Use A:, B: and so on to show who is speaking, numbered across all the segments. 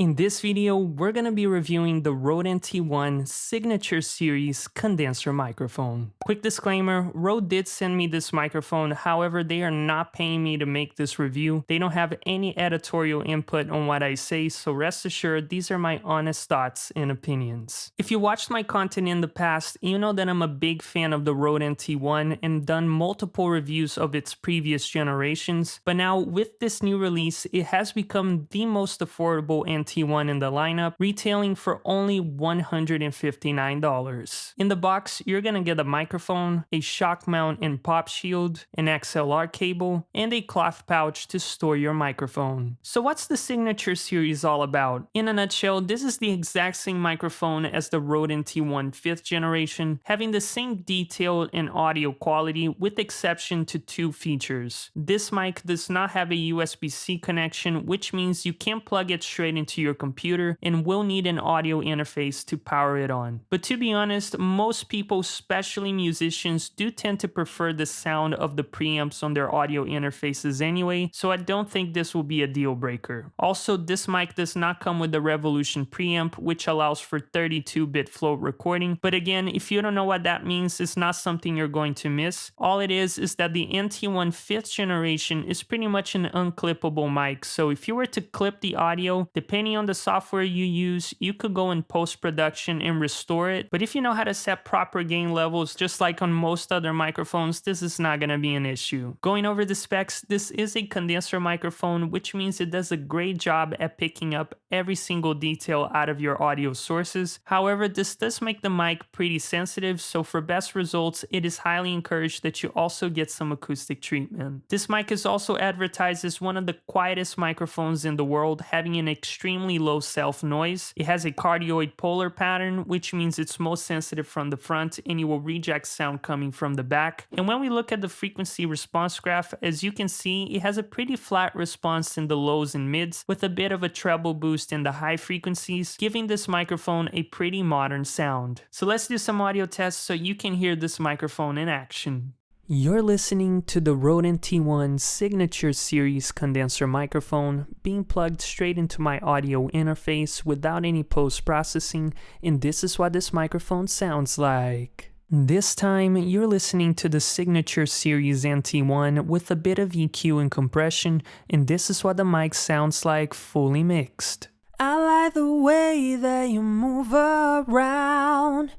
A: In this video, we're going to be reviewing the Rode NT1 Signature Series condenser microphone. Quick disclaimer, Rode did send me this microphone, however they are not paying me to make this review. They don't have any editorial input on what I say, so rest assured these are my honest thoughts and opinions. If you watched my content in the past, you know that I'm a big fan of the Rode NT1 and done multiple reviews of its previous generations, but now with this new release, it has become the most affordable NT1 in the lineup, retailing for only $159. In the box, you're gonna get a microphone, a shock mount and pop shield, an XLR cable, and a cloth pouch to store your microphone. So what's the Signature Series all about? In a nutshell, this is the exact same microphone as the Rode NT1 5th generation, having the same detail and audio quality with exception to two features. This mic does not have a USB-C connection, which means you can't plug it straight into your computer and will need an audio interface to power it on. But to be honest, most people, especially musicians, do tend to prefer the sound of the preamps on their audio interfaces anyway, so I don't think this will be a deal breaker. Also, this mic does not come with the Revolution preamp, which allows for 32-bit float recording, but again, if you don't know what that means, it's not something you're going to miss. All it is that the NT1 5th generation is pretty much an unclippable mic, so if you were to clip the audio, depending on the software you use, you could go in post-production and restore it, but if you know how to set proper gain levels, just like on most other microphones, this is not going to be an issue. Going over the specs, this is a condenser microphone, which means it does a great job at picking up every single detail out of your audio sources. However, this does make the mic pretty sensitive, so for best results, it is highly encouraged that you also get some acoustic treatment. This mic is also advertised as one of the quietest microphones in the world, having an extremely low self-noise. It has a cardioid polar pattern, which means it's most sensitive from the front and you will reject sound coming from the back. And when we look at the frequency response graph, as you can see, it has a pretty flat response in the lows and mids with a bit of a treble boost in the high frequencies, giving this microphone a pretty modern sound. So let's do some audio tests so you can hear this microphone in action. You're listening to the Rode NT1 Signature Series condenser microphone being plugged straight into my audio interface without any post-processing, and this is what this microphone sounds like. This time, you're listening to the Signature Series NT1 with a bit of EQ and compression, and this is what the mic sounds like fully mixed. I like the way that you move around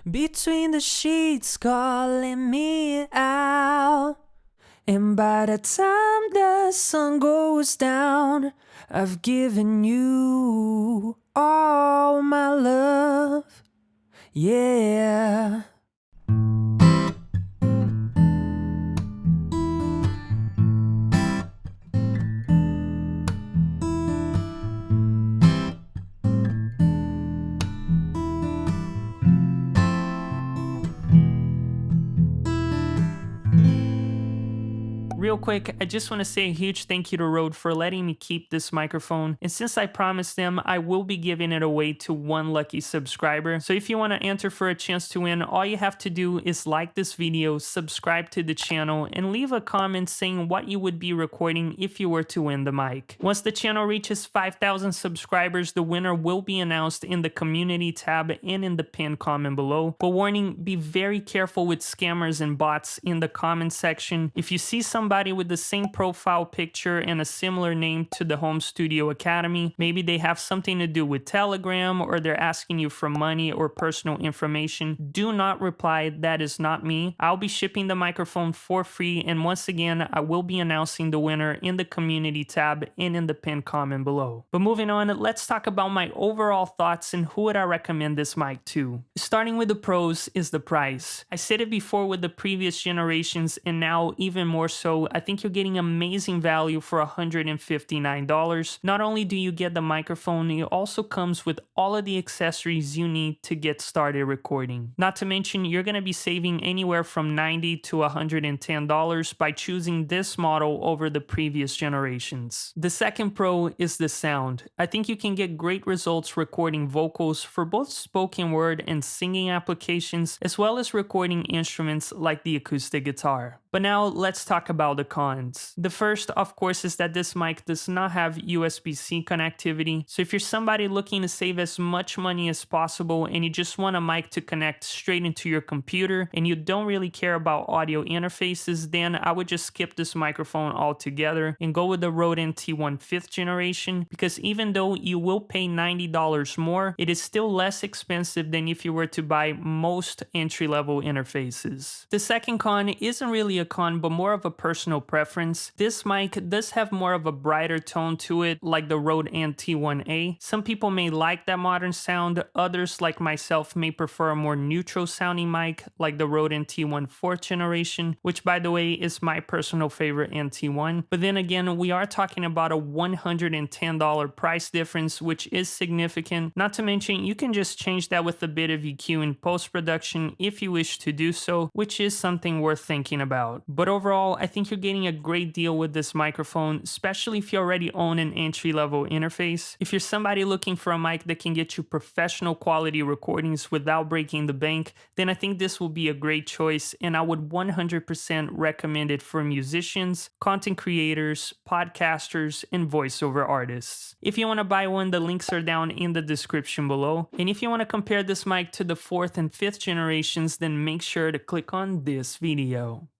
A: between the sheets, calling me out. And by the time the sun goes down, I've given you all my love. Yeah. Real quick, I just want to say a huge thank you to Rode for letting me keep this microphone, and since I promised them, I will be giving it away to one lucky subscriber. So if you want to enter for a chance to win, all you have to do is like this video, subscribe to the channel, and leave a comment saying what you would be recording if you were to win the mic. Once the channel reaches 5,000 subscribers, the winner will be announced in the community tab and in the pinned comment below. But warning, be very careful with scammers and bots in the comment section. If you see somebody with the same profile picture and a similar name to the Home Studio Academy, maybe they have something to do with Telegram or they're asking you for money or personal information, do not reply, that is not me. I'll be shipping the microphone for free, and once again, I will be announcing the winner in the community tab and in the pinned comment below. But moving on, let's talk about my overall thoughts and who would I recommend this mic to. Starting with the pros is the price. I said it before with the previous generations and now even more so, I think you're getting amazing value for $159. Not only do you get the microphone, it also comes with all of the accessories you need to get started recording. Not to mention, you're going to be saving anywhere from $90 to $110 by choosing this model over the previous generations. The second pro is the sound. I think you can get great results recording vocals for both spoken word and singing applications, as well as recording instruments like the acoustic guitar. But now let's talk about all the cons. The first, of course, is that this mic does not have USB-C connectivity. So if you're somebody looking to save as much money as possible and you just want a mic to connect straight into your computer and you don't really care about audio interfaces, then I would just skip this microphone altogether and go with the Rode NT1 5th generation, because even though you will pay $90 more, it is still less expensive than if you were to buy most entry-level interfaces. The second con isn't really a con, but more of a personal preference. This mic does have more of a brighter tone to it, like the Rode NT1A. Some people may like that modern sound, others like myself may prefer a more neutral sounding mic like the Rode NT1 4th generation, which by the way is my personal favorite NT1. But then again, we are talking about a $110 price difference, which is significant. Not to mention, you can just change that with a bit of EQ in post-production if you wish to do so, which is something worth thinking about. But overall, I think you're getting a great deal with this microphone, especially if you already own an entry-level interface. If you're somebody looking for a mic that can get you professional quality recordings without breaking the bank, then I think this will be a great choice, and I would 100% recommend it for musicians, content creators, podcasters, and voiceover artists. If you want to buy one, the links are down in the description below. And if you want to compare this mic to the 4th and 5th generations, then make sure to click on this video.